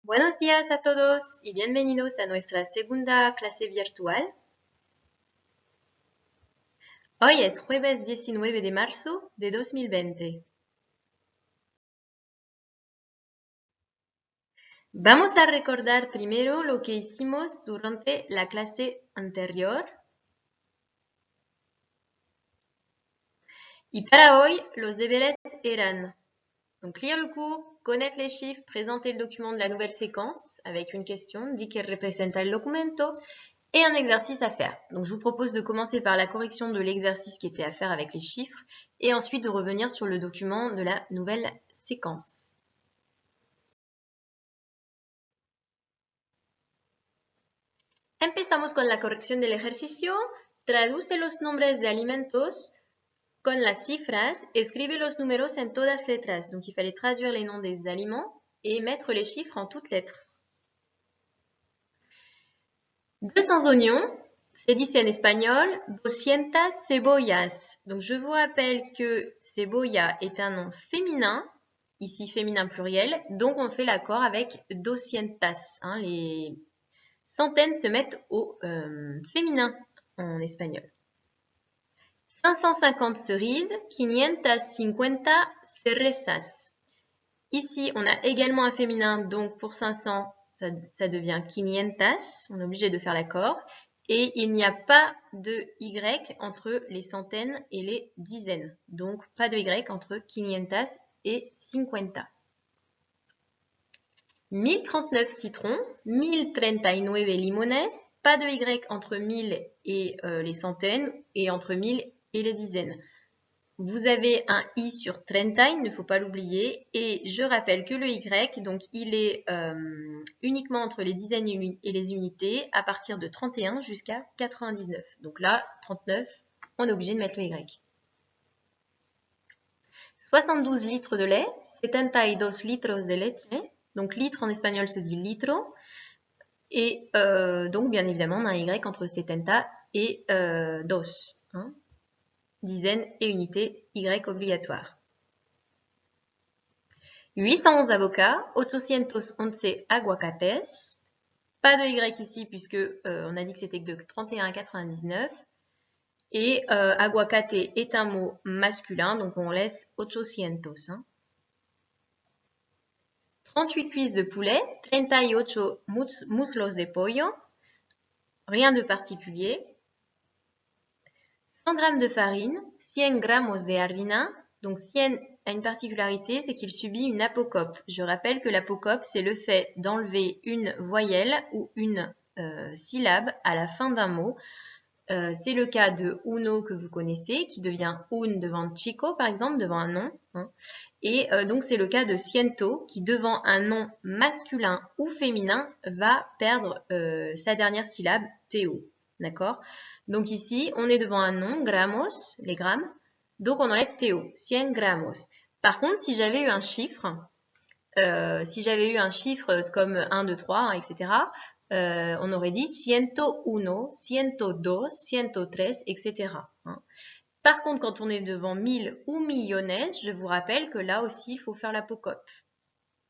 Buenos días a todos y bienvenidos a nuestra segunda clase virtual. Hoy es jueves 19 de marzo de 2020. Vamos a recordar primero lo que hicimos durante la clase anterior. Y para hoy, los deberes eran donc lire le cours, connaître les chiffres, présenter le document de la nouvelle séquence avec une question, di que representa el documento, et un exercice à faire. Donc je vous propose de commencer par la correction de l'exercice qui était à faire avec les chiffres et ensuite de revenir sur le document de la nouvelle séquence. Empezamos con la corrección del ejercicio. Traduce los nombres de alimentos con las cifras. Escribe los números en todas letras. Donc il fallait traduire les noms des aliments et mettre les chiffres en toutes lettres. 200 oignons, c'est dit en espagnol, 200 cebollas. Donc je vous rappelle que cebolla est un nom féminin, ici féminin pluriel, donc on fait l'accord avec 200. Hein, les centaines se mettent au féminin en espagnol. 550 cerises, 550 cerezas. Ici, on a également un féminin, donc pour 500, ça devient 500, on est obligé de faire l'accord. Et il n'y a pas de Y entre les centaines et les dizaines. Donc, pas de Y entre 500 et 50. 1039 citrons, 1039 limones, pas de Y entre 1000 et les centaines et entre 1000 et les dizaines. Vous avez un I sur 30, il ne faut pas l'oublier. Et je rappelle que le Y, donc il est uniquement entre les dizaines et les unités à partir de 31 jusqu'à 99. Donc là, 39, on est obligé de mettre le Y. 72 litres de lait, 72 litros de leche. Donc litre en espagnol se dit litro. Et donc bien évidemment, on a un Y entre 70 et dos. Hein. Dizaines et unités, Y obligatoire. 811 avocats, 811 aguacates. Pas de Y ici puisque on a dit que c'était de 31 à 99. Et aguacate est un mot masculin, donc on laisse 800. Hein. 38 cuisses de poulet, 38 muslos de pollo. Rien de particulier. 100 g de farine, 100 gramos de harina. Donc 100 a une particularité, c'est qu'il subit une apocope. Je rappelle que l'apocope, c'est le fait d'enlever une voyelle ou une syllabe à la fin d'un mot. C'est le cas de uno que vous connaissez, qui devient un devant chico, par exemple, devant un nom. Hein. Et donc c'est le cas de ciento, qui devant un nom masculin ou féminin va perdre sa dernière syllabe, teo. D'accord? Donc ici, on est devant un nom, gramos, les grammes, donc on enlève teo, 100 gramos. Par contre, si j'avais eu un chiffre, comme 1, 2, 3, etc., on aurait dit 101, 102, 103, etc. Hein. Par contre, quand on est devant 1000 ou millones, je vous rappelle que là aussi, il faut faire l'apocope.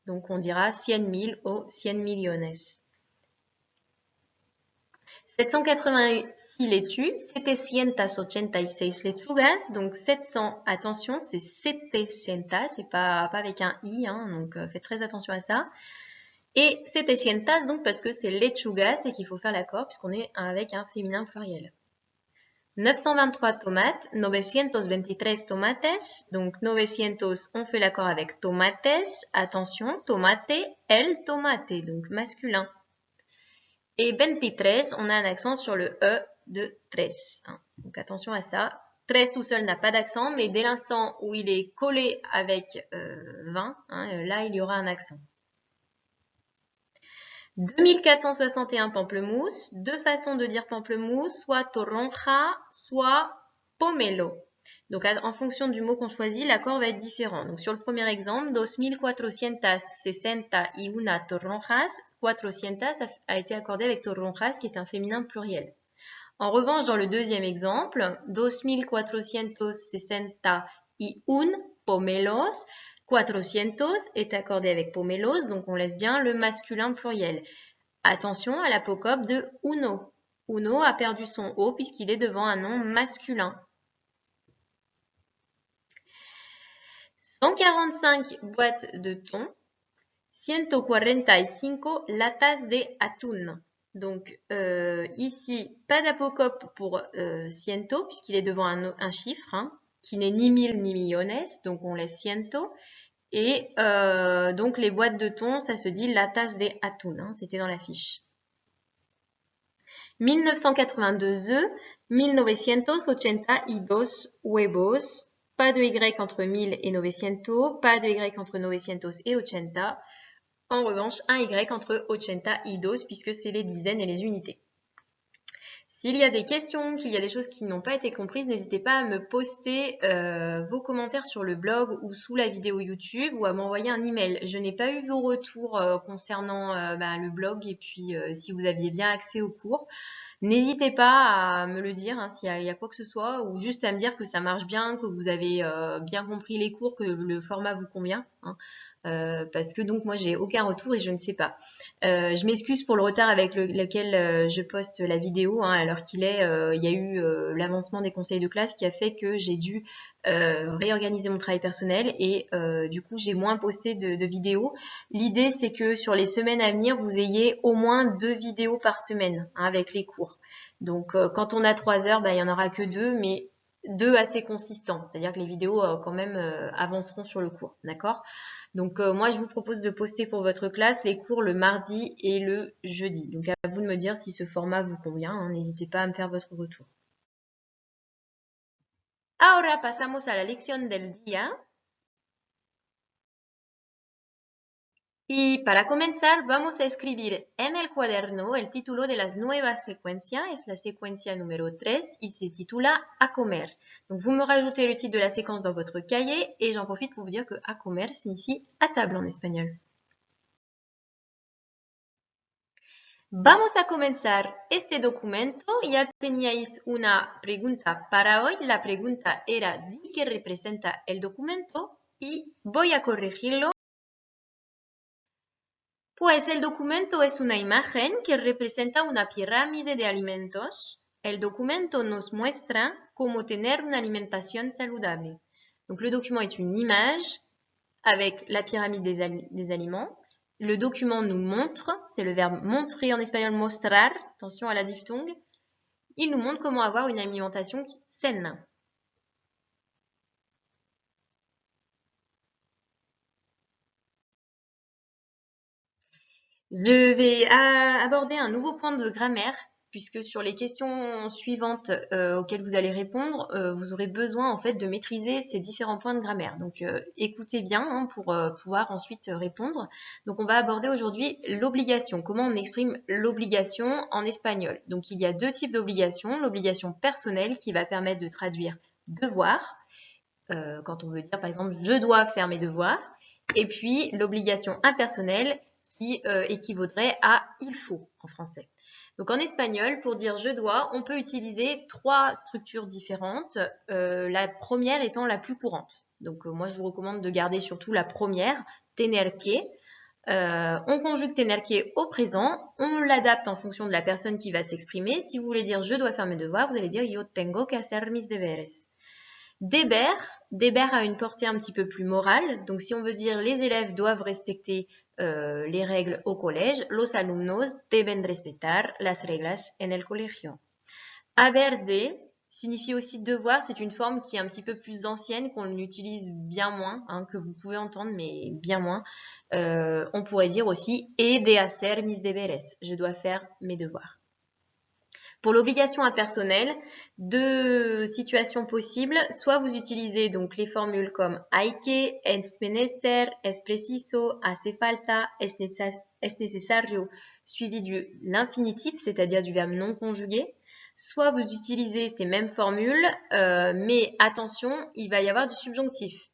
Donc on dira 100 000 ou 100 millones. 786 laitues, 786 lechugas, donc 700, attention, c'est 700, c'est pas avec un i, hein, donc faites très attention à ça. Et 700, donc parce que c'est lechugas et qu'il faut faire l'accord puisqu'on est avec un féminin pluriel. 923 tomates, 923 tomates, donc 900, on fait l'accord avec tomates, attention, tomate, el tomate, donc masculin. Et 23, on a un accent sur le E de 13. Hein. Donc attention à ça. 13 tout seul n'a pas d'accent, mais dès l'instant où il est collé avec 20, hein, là il y aura un accent. 2461 pamplemousses. Deux façons de dire pamplemousse, soit toronja, soit pomelo. Donc en fonction du mot qu'on choisit, l'accord va être différent. Donc sur le premier exemple, 2461 toronjas, 400 a été accordé avec toronjas qui est un féminin pluriel. En revanche, dans le deuxième exemple, 2461 pomelos, 400 est accordé avec pomelos, donc on laisse bien le masculin pluriel. Attention à l'apocope de uno. Uno a perdu son O puisqu'il est devant un nom masculin. 145 boîtes de thon, 145 latas de atún. Donc ici, pas d'apocope pour ciento puisqu'il est devant un chiffre hein, qui n'est ni mille ni millones, donc on laisse ciento. Et donc les boîtes de thon, ça se dit latas de atún, hein, c'était dans la fiche. 1982 œufs, 1982 huevos, pas de Y entre 1000 et 900, pas de Y entre 900 et 80. En revanche, un Y entre 80 et 2 puisque c'est les dizaines et les unités. S'il y a des questions, qu'il y a des choses qui n'ont pas été comprises, n'hésitez pas à me poster vos commentaires sur le blog ou sous la vidéo YouTube ou à m'envoyer un email. Je n'ai pas eu vos retours concernant le blog et puis si vous aviez bien accès au cours. N'hésitez pas à me le dire hein, s'il y a quoi que ce soit ou juste à me dire que ça marche bien, que vous avez bien compris les cours, que le format vous convient. Hein. Parce que donc moi j'ai aucun retour et je ne sais pas. Je m'excuse pour le retard avec lequel je poste la vidéo hein, alors qu'il est. Il y a eu l'avancement des conseils de classe qui a fait que j'ai dû réorganiser mon travail personnel et du coup j'ai moins posté de vidéos. L'idée c'est que sur les semaines à venir vous ayez au moins 2 vidéos par semaine hein, avec les cours. Donc quand on a 3 heures, il n'y en aura que 2 mais 2 assez consistants. C'est-à-dire que les vidéos quand même avanceront sur le cours. D'accord ? Donc moi je vous propose de poster pour votre classe les cours le mardi et le jeudi. Donc à vous de me dire si ce format vous convient, hein, n'hésitez pas à me faire votre retour. Ahora pasamos a la lección del día. Y para comenzar vamos a escribir en el cuaderno el título de la nueva secuencia, es la secuencia número 3 y se titula A comer. Donc vous me rajoutez le titre de la séquence dans votre cahier et j'en profite pour vous dire que a comer signifie à table en espagnol. Vamos a comenzar este documento. Ya teníais una pregunta para hoy. La pregunta era ¿de qué representa el documento? Y voy a corregirlo. Pues el documento es una imagen que representa una pirámide de alimentos. El documento nos muestra cómo tener una alimentación saludable. Donc le document est une image avec la pyramide des aliments. Le document nous montre, c'est le verbe montrer en espagnol, mostrar, attention à la diphtongue. Il nous montre comment avoir une alimentation saine. Je vais aborder un nouveau point de grammaire, puisque sur les questions suivantes auxquelles vous allez répondre, vous aurez besoin en fait de maîtriser ces différents points de grammaire. Donc écoutez bien hein, pour pouvoir ensuite répondre. Donc on va aborder aujourd'hui l'obligation. Comment on exprime l'obligation en espagnol? Donc il y a 2 types d'obligations. L'obligation personnelle qui va permettre de traduire devoir, quand on veut dire par exemple je dois faire mes devoirs, et puis l'obligation impersonnelle qui équivaudrait à il faut en français. Donc en espagnol, pour dire je dois, on peut utiliser 3 structures différentes, la première étant la plus courante. Donc moi je vous recommande de garder surtout la première, tener que. On conjugue tener que au présent, on l'adapte en fonction de la personne qui va s'exprimer. Si vous voulez dire je dois faire mes devoirs, vous allez dire yo tengo que hacer mis deberes. Deber a une portée un petit peu plus morale. Donc si on veut dire les élèves doivent respecter les règles au collège, los alumnos deben respetar las reglas en el colegio. Haber de signifie aussi devoir, c'est une forme qui est un petit peu plus ancienne, qu'on utilise bien moins, hein, que vous pouvez entendre, mais bien moins. On pourrait dire aussi he de hacer mis deberes, je dois faire mes devoirs. Pour l'obligation impersonnelle, 2 situations possibles. Soit vous utilisez donc les formules comme hay que, es menester, es preciso, hace falta, es necesario, suivi de l'infinitif, c'est-à-dire du verbe non conjugué. Soit vous utilisez ces mêmes formules, mais attention, il va y avoir du subjonctif.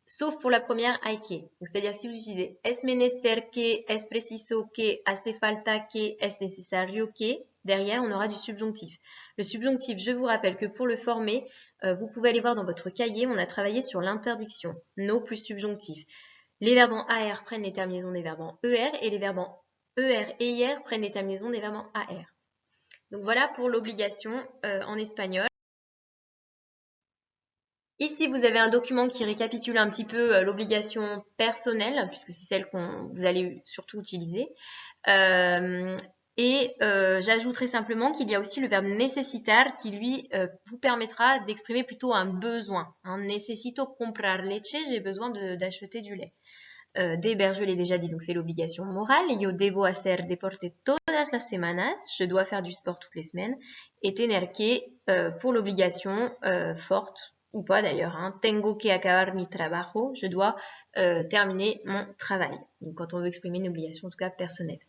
Sauf pour la première hay que. C'est-à-dire si vous utilisez es menester que, es preciso que, hace falta que, es necesario que, Derrière, on aura du subjonctif. Le subjonctif, je vous rappelle que pour le former, vous pouvez aller voir dans votre cahier, on a travaillé sur l'interdiction. No plus subjonctif. Les verbes en AR prennent les terminaisons des verbes en ER et les verbes en ER et IR prennent les terminaisons des verbes en AR. Donc voilà pour l'obligation en espagnol. Ici, vous avez un document qui récapitule un petit peu l'obligation personnelle, puisque c'est celle que vous allez surtout utiliser. J'ajouterai simplement qu'il y a aussi le verbe necesitar qui, lui, vous permettra d'exprimer plutôt un besoin. Hein. Necesito comprar leche, j'ai besoin d'acheter du lait. Deber, je l'ai déjà dit, donc c'est l'obligation morale. Yo debo hacer deporte todas las semanas, je dois faire du sport toutes les semaines. Et tener que, pour l'obligation forte, ou pas d'ailleurs, hein, tengo que acabar mi trabajo, je dois terminer mon travail. Donc quand on veut exprimer une obligation, en tout cas personnelle.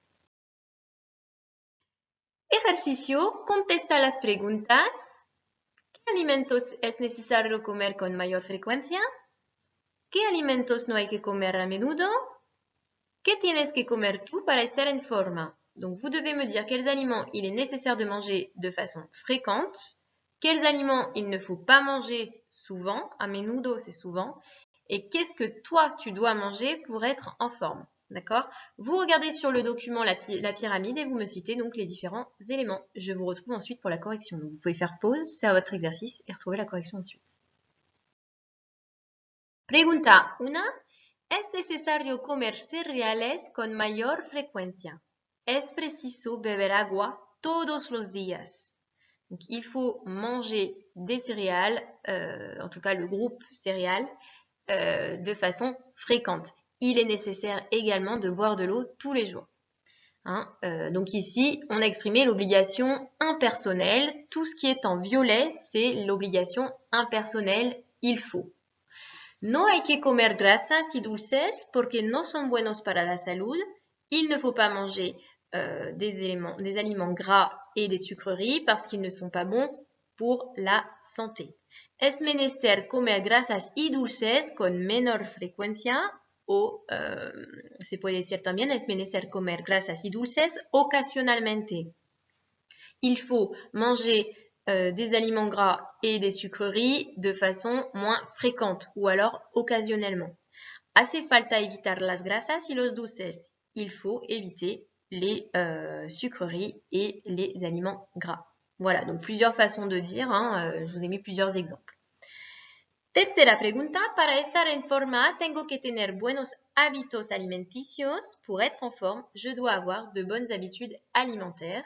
Ejercicio, contesta las preguntas. ¿Qué alimentos es necesario comer con mayor frecuencia? ¿Qué alimentos no hay que comer a menudo? ¿Qué tienes que comer tú para estar en forma? Donc, vous devez me dire quels aliments il est nécessaire de manger de façon fréquente, quels aliments il ne faut pas manger souvent, a menudo c'est souvent, et qu'est-ce que toi tu dois manger pour être en forme. D'accord? Vous regardez sur le document la pyramide et vous me citez donc les différents éléments. Je vous retrouve ensuite pour la correction. Donc, vous pouvez faire pause, faire votre exercice et retrouver la correction ensuite. Pregunta 1. Es necesario comer cereales con mayor frecuencia. Es preciso beber agua todos los días. Donc, il faut manger des céréales, en tout cas le groupe céréales, de façon fréquente. Il est nécessaire également de boire de l'eau tous les jours. Hein, donc ici, on a exprimé l'obligation impersonnelle. Tout ce qui est en violet, c'est l'obligation impersonnelle, il faut. No hay que comer grasas y dulces porque no son buenos para la salud. Il ne faut pas manger des aliments gras et des sucreries parce qu'ils ne sont pas bons pour la santé. Es menester comer grasas y dulces con menor frecuencia o se puede decir también es menester comer grasas y dulces ocasionalmente. Il faut manger des aliments gras et des sucreries de façon moins fréquente ou alors occasionnellement. Hace falta evitar las grasas y los dulces. Il faut éviter les sucreries et les aliments gras. Voilà, donc plusieurs façons de dire, hein, je vous ai mis plusieurs exemples. Tercera pregunta, para estar en forma, tengo que tener buenos hábitos alimenticios. Pour être en forme, je dois avoir de bonnes habitudes alimentaires.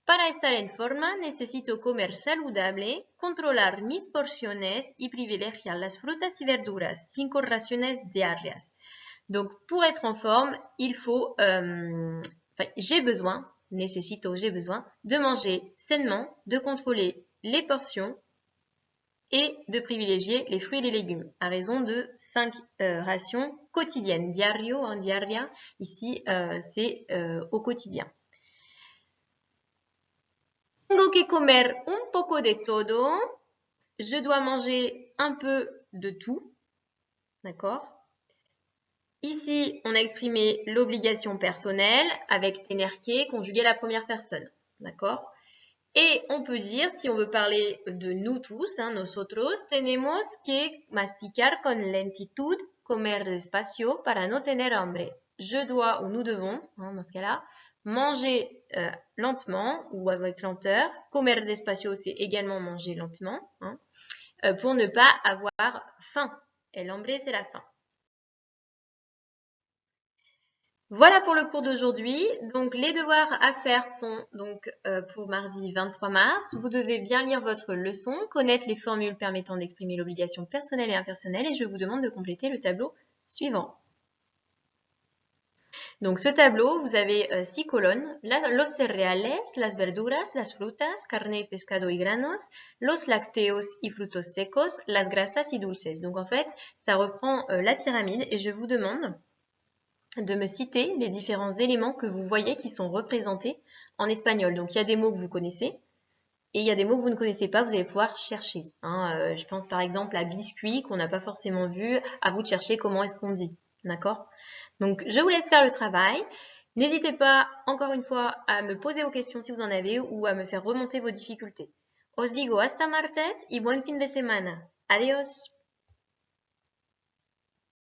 Para estar en forma, necesito comer saludable, controlar mis porciones y privilegiar las frutas y verduras, 5 raciones diarias. Donc, pour être en forme, il faut, j'ai besoin de manger sainement, de contrôler les portions et de privilégier les fruits et les légumes, à raison de 5 rations quotidiennes. Diario, en diaria, ici, c'est au quotidien. Tengo que comer un poco de todo. Je dois manger un peu de tout. D'accord? Ici, on a exprimé l'obligation personnelle avec tener que conjugué à la première personne. D'accord? Et on peut dire, si on veut parler de nous tous, hein, nosotros, tenemos que masticar con lentitud, comer despacio para no tener hambre. Je dois, ou nous devons, hein, dans ce cas-là, manger lentement ou avec lenteur. Comer despacio, c'est également manger lentement, hein, pour ne pas avoir faim. El hambre, c'est la faim. Voilà pour le cours d'aujourd'hui. Donc, les devoirs à faire sont donc pour mardi 23 mars. Vous devez bien lire votre leçon, connaître les formules permettant d'exprimer l'obligation personnelle et impersonnelle et je vous demande de compléter le tableau suivant. Donc, ce tableau, vous avez 6 colonnes. Los cereales, las verduras, las frutas, carne, pescado y granos, los lácteos y frutos secos, las grasas y dulces. Donc, en fait, ça reprend la pyramide et je vous demande de me citer les différents éléments que vous voyez qui sont représentés en espagnol. Donc, il y a des mots que vous connaissez et il y a des mots que vous ne connaissez pas, vous allez pouvoir chercher. Hein. Je pense par exemple à biscuit qu'on n'a pas forcément vu, à vous de chercher comment est-ce qu'on dit. D'accord? Donc, je vous laisse faire le travail. N'hésitez pas, encore une fois, à me poser vos questions si vous en avez ou à me faire remonter vos difficultés. Os digo hasta martes y buen fin de semana. Adiós!